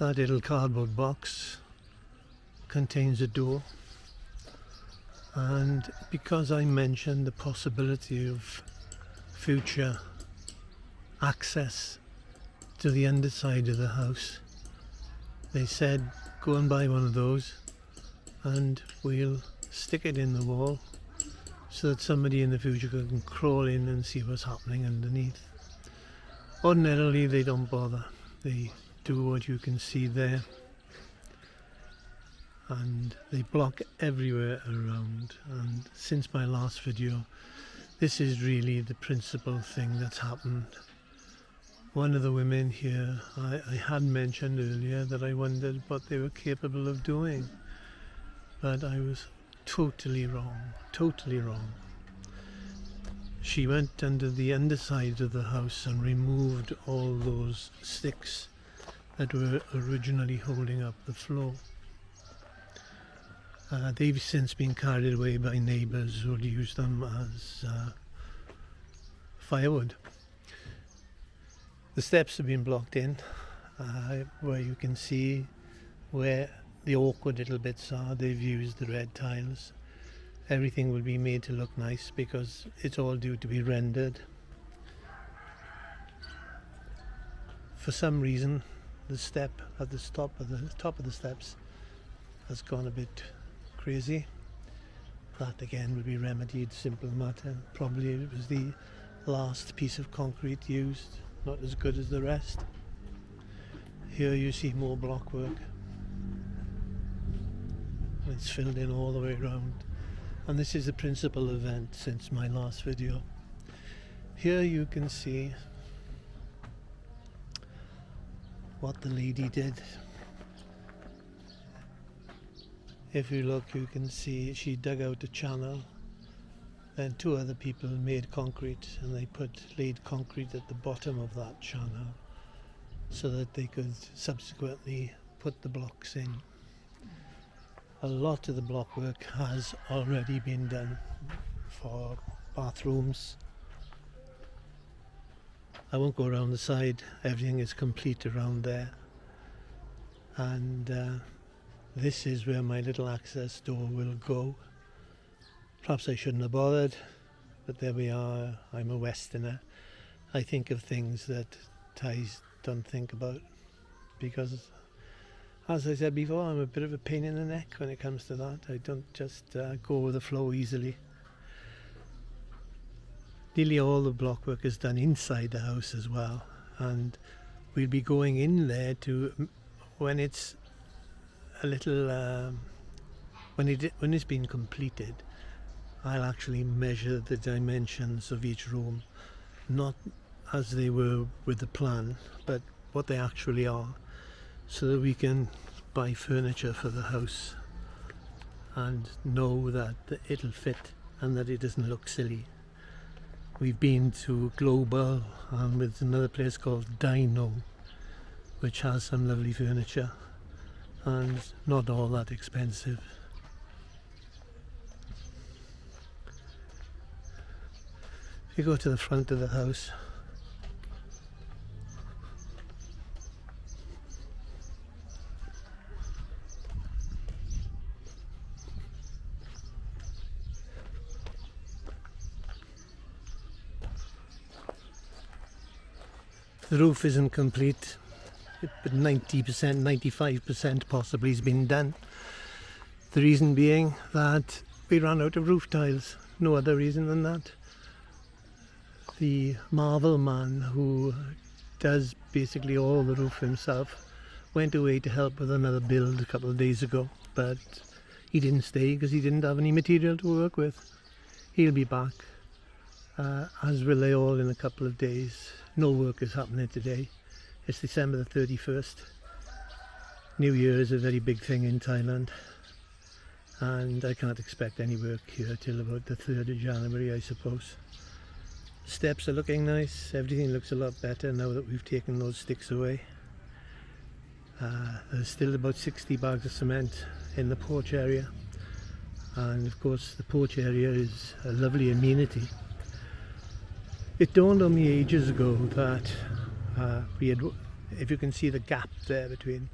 That little cardboard box contains a door, and because I mentioned the possibility of future access to the underside of the house, they said go and buy one of those and we'll stick it in the wall so that somebody in the future can crawl in and see what's happening underneath. Ordinarily they don't bother, they do what you can see there, and they block everywhere around. And since my last video, this is really the principal thing that's happened. One of the women here, I had mentioned earlier that I wondered what they were capable of doing, but I was totally wrong. She went under the underside of the house and removed all those sticks that were originally holding up the floor. They've since been carried away by neighbours who use them as firewood. The steps have been blocked in, where you can see where the awkward little bits are. They've used the red tiles. Everything will be made to look nice because it's all due to be rendered. For some reason, the step at the top of the steps has gone a bit crazy. That again will be remedied, simple matter. Probably it was the last piece of concrete used, not as good as the rest. Here you see more block work. It's filled in all the way around. And this is the principal event since my last video. Here you can see what the lady did. If you look, you can see she dug out a channel, then two other people made concrete and they laid concrete at the bottom of that channel so that they could subsequently put the blocks in. A lot of the block work has already been done for bathrooms. I won't go around the side, everything is complete around there. And this is where my little access door will go. Perhaps I shouldn't have bothered, but there we are. I'm a Westerner. I think of things that Thais don't think about because, as I said before, I'm a bit of a pain in the neck when it comes to that. I don't just go with the flow easily. Nearly all the block work is done inside the house as well, and we'll be going in there to, when it's a little, when it's been completed, I'll actually measure the dimensions of each room, not as they were with the plan, but what they actually are, so that we can buy furniture for the house and know that it'll fit and that it doesn't look silly. We've been to Global and with another place called Dino, which has some lovely furniture and not all that expensive. If you go to the front of the house, the roof isn't complete, but 90%, 95% possibly has been done. The reason being that we ran out of roof tiles, no other reason than that. The Marvel man, who does basically all the roof himself, went away to help with another build a couple of days ago, but he didn't stay because he didn't have any material to work with. He'll be back, as will they all in a couple of days. No work is happening today. It's December the 31st. New Year is a very big thing in Thailand, and I can't expect any work here till about the 3rd of January, I suppose. Steps are looking nice, everything looks a lot better now that we've taken those sticks away. There's still about 60 bags of cement in the porch area, and of course the porch area is a lovely amenity. It dawned on me ages ago that we had, if you can see the gap there between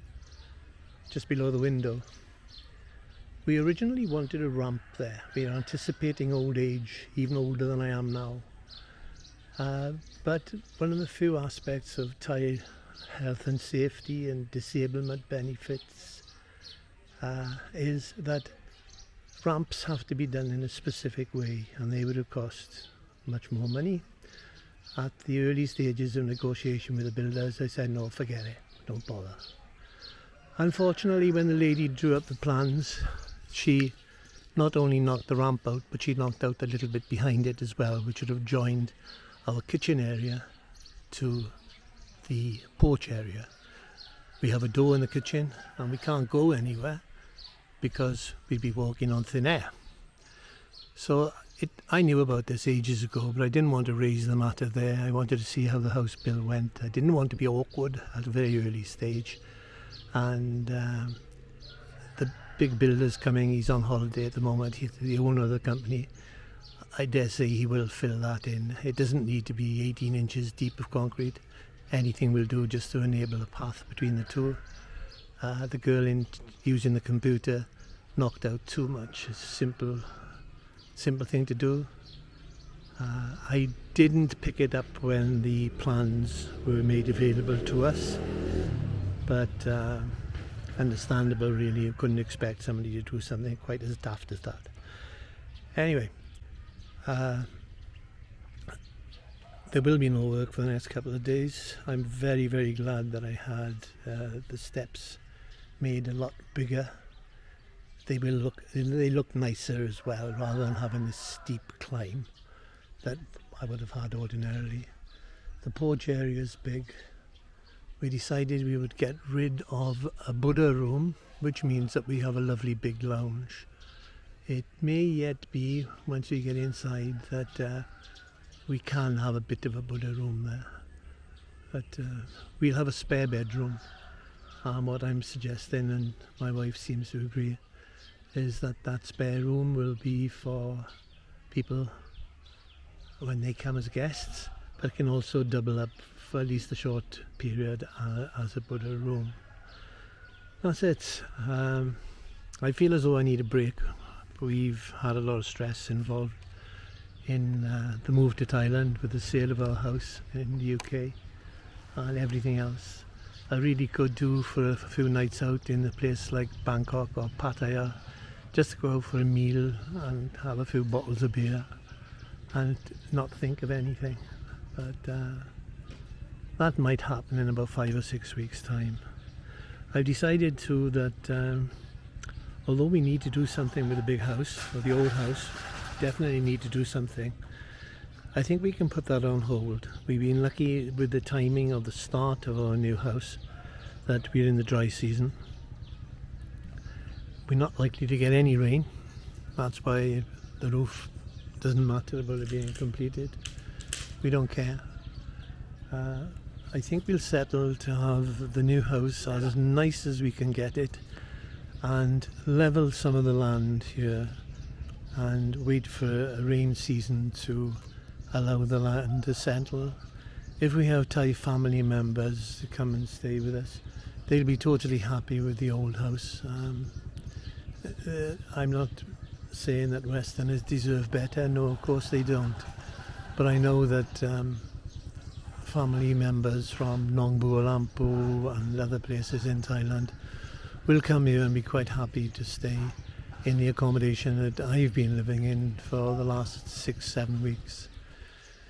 just below the window. We originally wanted a ramp there. We are anticipating old age, even older than I am now. But one of the few aspects of Thai health and safety and disablement benefits is that ramps have to be done in a specific way, and they would have cost much more money. At the early stages of negotiation with the builders, I said, no, forget it, don't bother. Unfortunately, when the lady drew up the plans, she not only knocked the ramp out, but she knocked out a little bit behind it as well, which would have joined our kitchen area to the porch area. We have a door in the kitchen and we can't go anywhere because we'd be walking on thin air. So I knew about this ages ago, but I didn't want to raise the matter there. I wanted to see how the house bill went. I didn't want to be awkward at a very early stage. And the big builder's coming, he's on holiday at the moment, he's the owner of the company. I dare say he will fill that in. It doesn't need to be 18 inches deep of concrete. Anything will do just to enable a path between the two. The girl using the computer knocked out too much. It's a simple thing to do. I didn't pick it up when the plans were made available to us, but understandable really. You couldn't expect somebody to do something quite as daft as that. Anyway, there will be no work for the next couple of days. I'm very, very glad that I had the steps made a lot bigger. They look nicer as well, rather than having this steep climb that I would have had ordinarily. The porch area is big. We decided we would get rid of a Buddha room, which means that we have a lovely big lounge. It may yet be, once we get inside, that we can have a bit of a Buddha room there. But we'll have a spare bedroom. What I'm suggesting, and my wife seems to agree, is that spare room will be for people when they come as guests, but it can also double up for at least a short period as a Buddha room. That's it. I feel as though I need a break. We've had a lot of stress involved in the move to Thailand with the sale of our house in the UK and everything else. I really could do for a few nights out in a place like Bangkok or Pattaya, just to go out for a meal and have a few bottles of beer and not think of anything. But that might happen in about 5 or 6 weeks' time. I've decided too that although we need to do something with the big house, or the old house, definitely need to do something, I think we can put that on hold. We've been lucky with the timing of the start of our new house that we're in the dry season. We're not likely to get any rain. That's why the roof doesn't matter about it being completed. We don't care. I think we'll settle to have the new house as nice as we can get it and level some of the land here and wait for a rain season to allow the land to settle. If we have Thai family members to come and stay with us, they'll be totally happy with the old house. I'm not saying that Westerners deserve better. No, of course they don't. But I know that family members from Nong Bua Lampu and other places in Thailand will come here and be quite happy to stay in the accommodation that I've been living in for the last 6-7 weeks.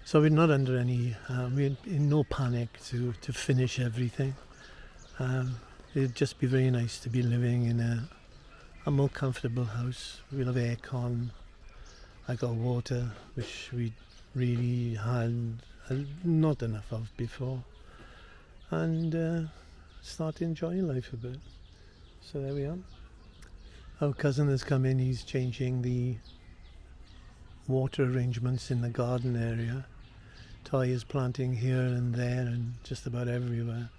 So we're not under any, we're in no panic to finish everything. It'd just be very nice to be living in a more comfortable house. We'll have aircon. I got water, which we really had not enough of before, and start enjoying life a bit. So there we are. Our cousin has come in. He's changing the water arrangements in the garden area. Toy is planting here and there and just about everywhere.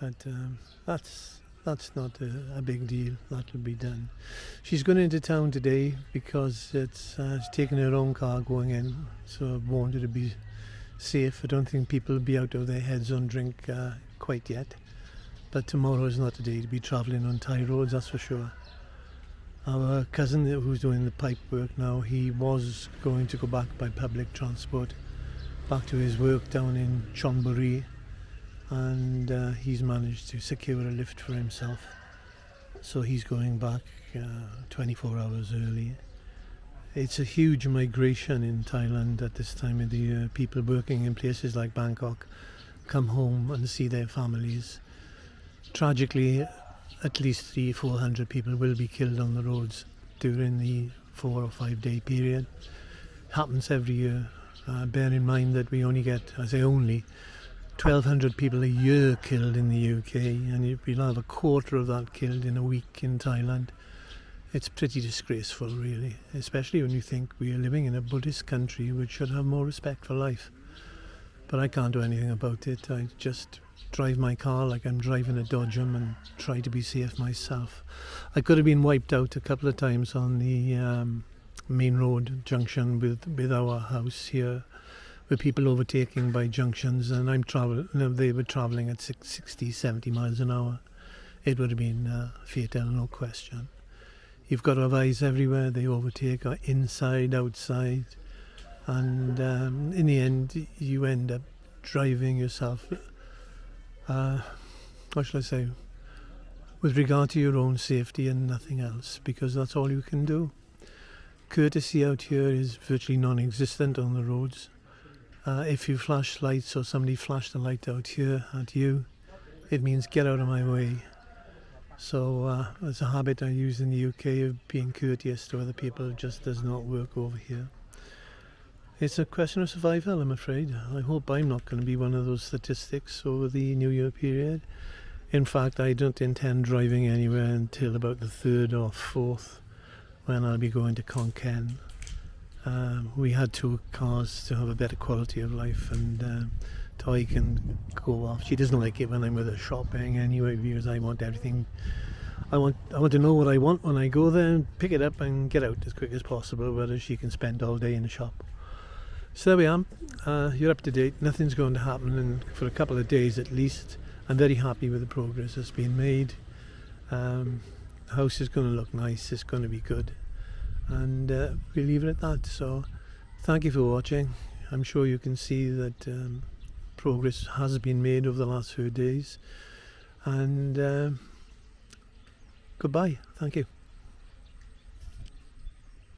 But that's not a big deal. That will be done. She's going into town today because she's taking her own car going in, so I wanted to be safe. I don't think people will be out of their heads on drink quite yet, but tomorrow is not the day to be travelling on Thai roads, that's for sure. Our cousin who's doing the pipe work now, he was going to go back by public transport, back to his work down in Chonburi, and he's managed to secure a lift for himself. So he's going back 24 hours early. It's a huge migration in Thailand at this time of the year. People working in places like Bangkok come home and see their families. Tragically, at least 300-400 people will be killed on the roads during the 4 or 5 day period. Happens every year. Bear in mind that we only get, I say only, 1,200 people a year killed in the UK, and we'll have a quarter of that killed in a week in Thailand. It's pretty disgraceful, really, especially when you think we are living in a Buddhist country which should have more respect for life. But I can't do anything about it. I just drive my car like I'm driving a Dodgem and try to be safe myself. I could have been wiped out a couple of times on the main road junction with our house here, with people overtaking by junctions, and they were travelling at 60, 70 miles an hour. It would have been fatal, no question. You've got to have eyes everywhere. They overtake inside, outside, and in the end you end up driving yourself, what shall I say, with regard to your own safety and nothing else, because that's all you can do. Courtesy out here is virtually non-existent on the roads. If you flash lights or somebody flashed a light out here at you, it means get out of my way. So it's a habit I use in the UK of being courteous to other people. It just does not work over here. It's a question of survival, I'm afraid. I hope I'm not going to be one of those statistics over the New Year period. In fact, I don't intend driving anywhere until about the 3rd or 4th, when I'll be going to Khon Kaen. We had 2 cars to have a better quality of life, and Toy can go off. She doesn't like it when I'm with her shopping anyway, because I want everything. I want to know what I want when I go there and pick it up and get out as quick as possible, whereas she can spend all day in the shop. So there we are. You're up to date. Nothing's going to happen for a couple of days at least. I'm very happy with the progress that's been made. The house is going to look nice. It's going to be good. And we'll leave it at that. So thank you for watching. I'm sure you can see that progress has been made over the last few days. And goodbye. Thank you.